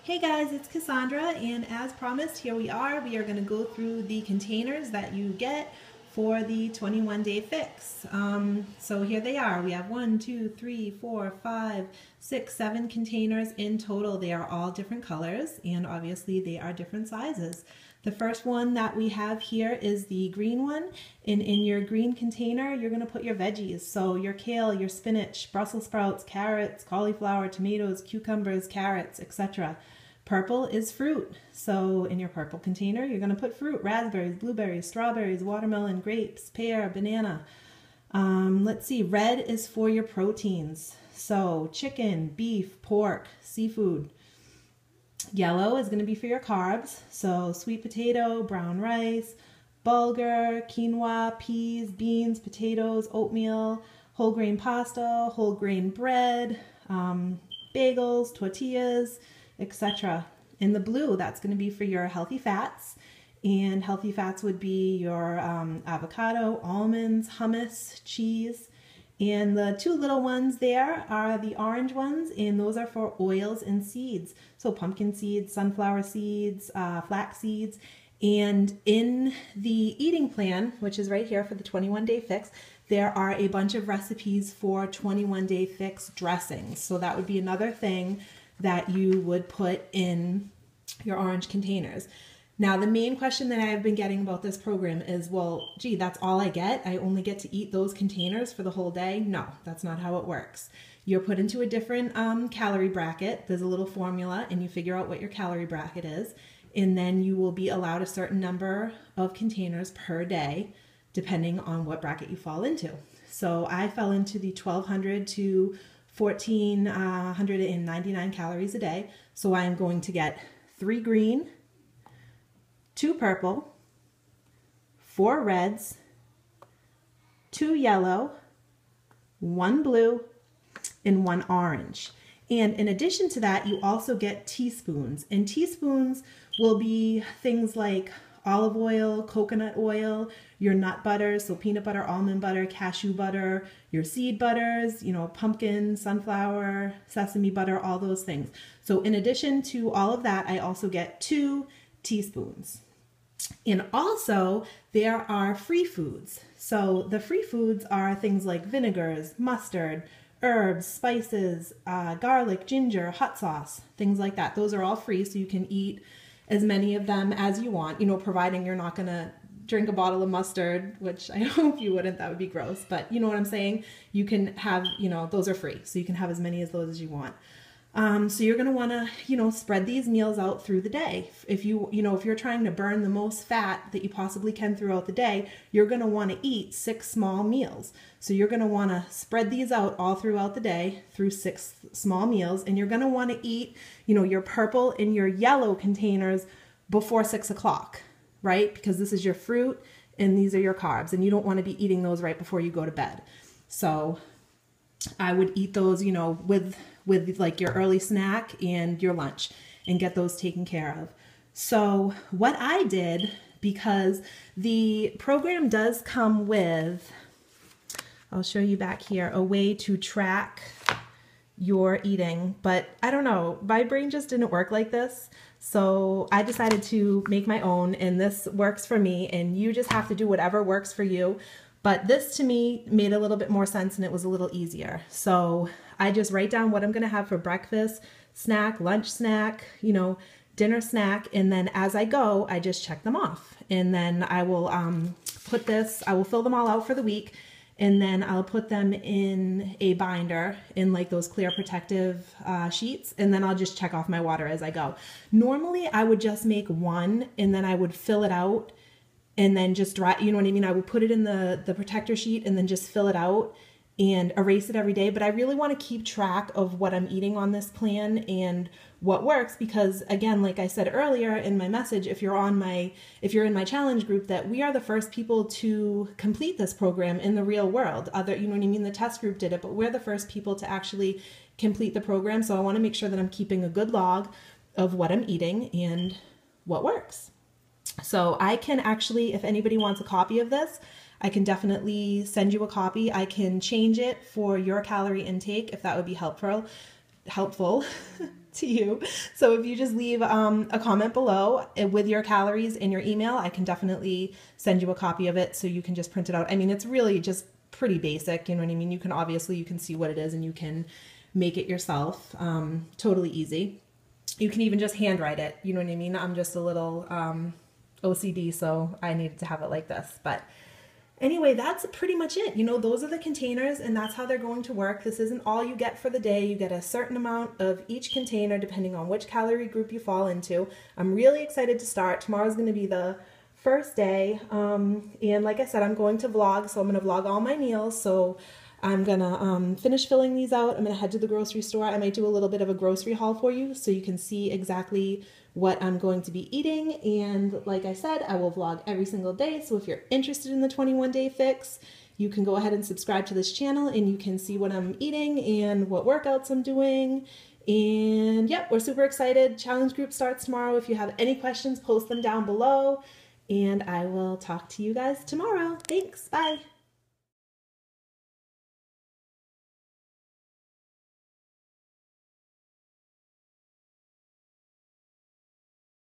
Hey guys, it's Cassandra, and as promised, here we are. We are going to go through the containers that you get for the 21-day fix. So here they are. We have 1, 2, 3, 4, 5, 6, 7 containers in total. They are all different colors, and obviously they are different sizes. The first one that we have here is the green one, and in your green container you're going to put your veggies. So your kale, your spinach, Brussels sprouts, carrots, cauliflower, tomatoes, cucumbers, carrots, etc. Purple is fruit. So in your purple container you're going to put fruit: raspberries, blueberries, strawberries, watermelon, grapes, pear, banana. Let's see, red is for your proteins. So chicken, beef, pork, seafood. Yellow is going to be for your carbs, so sweet potato, brown rice, bulgur, quinoa, peas, beans, potatoes, oatmeal, whole grain pasta, whole grain bread, bagels, tortillas, etc. In the blue, that's going to be for your healthy fats, and healthy fats would be your avocado, almonds, hummus, cheese. And the two little ones there are the orange ones, and those are for oils and seeds. So pumpkin seeds, sunflower seeds, flax seeds. And in the eating plan, which is right here for the 21-day fix, there are a bunch of recipes for 21-day fix dressings. So that would be another thing that you would put in your orange containers. Now, the main question that I've been getting about this program is, well, gee, that's all I get? I only get to eat those containers for the whole day? No, that's not how it works. You're put into a different calorie bracket. There's a little formula, and you figure out what your calorie bracket is, and then you will be allowed a certain number of containers per day, depending on what bracket you fall into. So I fell into the 1,200 to 1,499 calories a day. So I'm going to get 3 green, 2 purple, 4 reds, 2 yellow, 1 blue, and 1 orange. And in addition to that, you also get teaspoons. And teaspoons will be things like olive oil, coconut oil, your nut butters, so peanut butter, almond butter, cashew butter, your seed butters, pumpkin, sunflower, sesame butter, all those things. So in addition to all of that, I also get 2 teaspoons. And also there are free foods. So the free foods are things like vinegars, mustard, herbs, spices, garlic, ginger, hot sauce, things like that. Those are all free, so you can eat as many of them as you want, providing you're not gonna drink a bottle of mustard, which I hope you wouldn't, that would be gross, but you know what I'm saying? You can have, those are free, so you can have as many of those as you want. So you're going to want to, spread these meals out through the day. If if you're trying to burn the most fat that you possibly can throughout the day, you're going to want to eat 6 small meals. So you're going to want to spread these out all throughout the day through 6 small meals. And you're going to want to eat, your purple and your yellow containers before 6 o'clock, right? Because this is your fruit and these are your carbs, and you don't want to be eating those right before you go to bed. So I would eat those, with like your early snack and your lunch, and get those taken care of. So what I did, because the program does come with, I'll show you back here, a way to track your eating, but I don't know, my brain just didn't work like this. So I decided to make my own, and this works for me, and you just have to do whatever works for you. But this to me made a little bit more sense, and it was a little easier. So I just write down what I'm going to have for breakfast, snack, lunch snack, dinner snack. And then as I go, I just check them off. And then I will I will fill them all out for the week. And then I'll put them in a binder in like those clear protective sheets. And then I'll just check off my water as I go. Normally I would just make one, and then I would fill it out and then just dry, you know what I mean? I would put it in the protector sheet and then just fill it out and erase it every day. But I really want to keep track of what I'm eating on this plan and what works, because again, like I said earlier in my message, if you're in my challenge group, that we are the first people to complete this program in the real world. You know what I mean? The test group did it, but we're the first people to actually complete the program. So I want to make sure that I'm keeping a good log of what I'm eating and what works. So I can actually, if anybody wants a copy of this, I can definitely send you a copy. I can change it for your calorie intake if that would be helpful. helpful to you. So if you just leave a comment below with your calories in your email, I can definitely send you a copy of it so you can just print it out. I mean, it's really just pretty basic, you know what I mean? You can see what it is and you can make it yourself. Totally easy. You can even just handwrite it, you know what I mean? I'm just a little OCD, so I needed to have it like this. But anyway, that's pretty much it. You know, those are the containers and that's how they're going to work. This isn't all you get for the day. You get a certain amount of each container depending on which calorie group you fall into. I'm really excited to start. Tomorrow's going to be the first day. And like I said, I'm going to vlog, so I'm going to vlog all my meals. So I'm going to finish filling these out. I'm going to head to the grocery store. I might do a little bit of a grocery haul for you so you can see exactly what I'm going to be eating. And like I said, I will vlog every single day. So if you're interested in the 21-day fix, you can go ahead and subscribe to this channel and you can see what I'm eating and what workouts I'm doing. And yep, we're super excited. Challenge group starts tomorrow. If you have any questions, post them down below and I will talk to you guys tomorrow. Thanks. Bye.